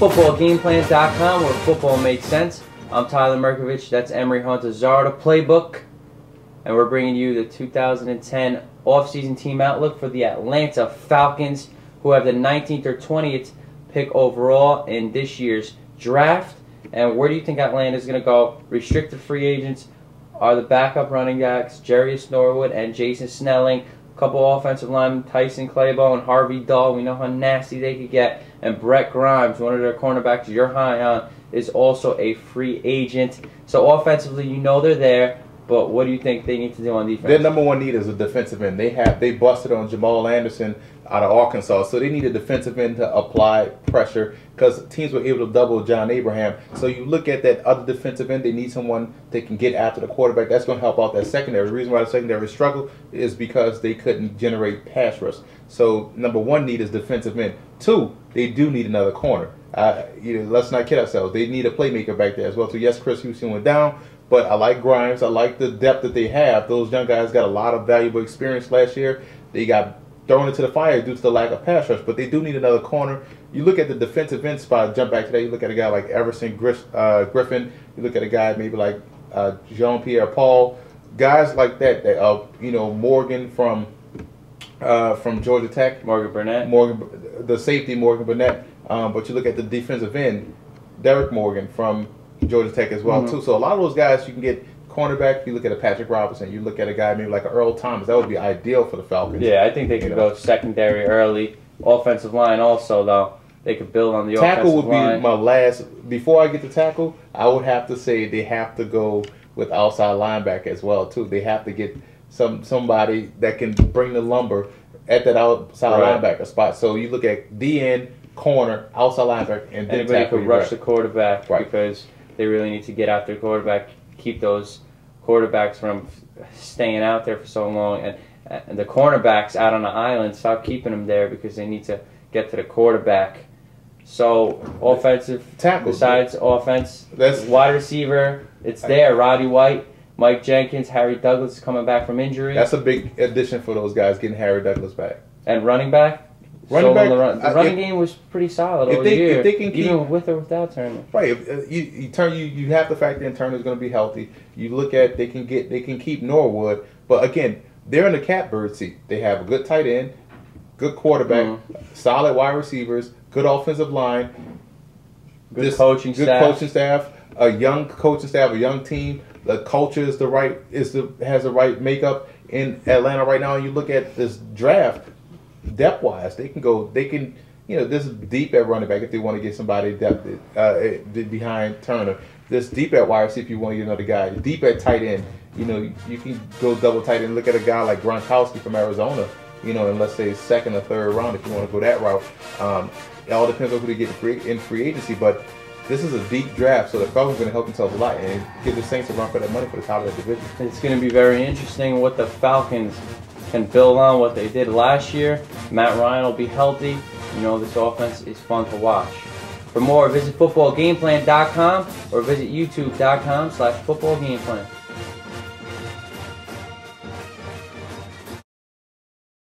footballgameplan.com, where football makes sense. I'm Tyler Mirkovich. That's Emery Huntazarda Playbook. And we're bringing you the 2010 offseason team outlook for the Atlanta Falcons, who have the 19th or 20th pick overall in this year's draft. And where do you think Atlanta is going to go? Restricted free agents are the backup running backs, Jarius Norwood and Jason Snelling. A couple offensive linemen, Tyson Claiborne, Harvey Dahl. We know how nasty they could get. And Brett Grimes, one of their cornerbacks you're high on, is also a free agent. So offensively, you know they're there. But what do you think they need to do on defense? Their number one need is a defensive end. They busted on Jamal Anderson out of Arkansas, so they need a defensive end to apply pressure because teams were able to double John Abraham. So you look at that other defensive end, they need someone that can get after the quarterback. That's going to help out that secondary. The reason why the secondary struggled is because they couldn't generate pass rush. So number one need is defensive end. Two, they do need another corner. Let's not kid ourselves. They need a playmaker back there as well. So yes, Chris Houston went down. But I like Grimes. I like the depth that they have. Those young guys got a lot of valuable experience last year. They got thrown into the fire due to the lack of pass rush. But they do need another corner. You look at the defensive end spot, jump back to that. You look at a guy like Everson Griffin. You look at a guy maybe like Jean-Pierre Paul. Guys like that. Morgan from Georgia Tech. Morgan Burnett. The safety, Morgan Burnett. But you look at the defensive end, Derek Morgan from Georgia Tech as well, too. So a lot of those guys you can get cornerback. You look at a Patrick Robinson. You look at a guy maybe like an Earl Thomas. That would be ideal for the Falcons. Yeah, I think they could go secondary early. Offensive line also, though. They could build on the offensive line. Tackle would be my last. Before I get to tackle, I would have to say they have to go with outside linebacker as well, too. They have to get somebody that can bring the lumber at that outside linebacker spot. So you look at DN, corner, outside linebacker, and then anybody could rush the quarterback because they really need to get out their quarterback, keep those quarterbacks from staying out there for so long, and the cornerbacks out on the island, stop keeping them there because they need to get to the quarterback. So offensive tackle besides offense, wide receiver, it's there. Roddy White, Mike Jenkins, Harry Douglas is coming back from injury. That's a big addition for those guys, getting Harry Douglas back. And running back. The running game was pretty solid all year, even with or without Turner. Right, you have to factor in Turner's going to be healthy. You look at they can keep Norwood, but again, they're in the catbird seat. They have a good tight end, good quarterback, solid wide receivers, good offensive line, good coaching staff, a young coaching staff, a young team. The culture is has the right makeup in Atlanta right now. And you look at this draft. Depth-wise, this is deep at running back if they want to get somebody depth behind Turner. This deep at wide receiver if you want to get another guy. Deep at tight end, you can go double tight end. Look at a guy like Gronkowski from Arizona, in let's say second or third round if you want to go that route. It all depends on who they get in free agency, but this is a deep draft, so the Falcons are going to help themselves a lot and give the Saints a run for that money for the top of the division. It's going to be very interesting what the Falcons can build on what they did last year. Matt Ryan will be healthy. This offense is fun to watch. For more, visit footballgameplan.com or visit youtube.com/footballgameplan.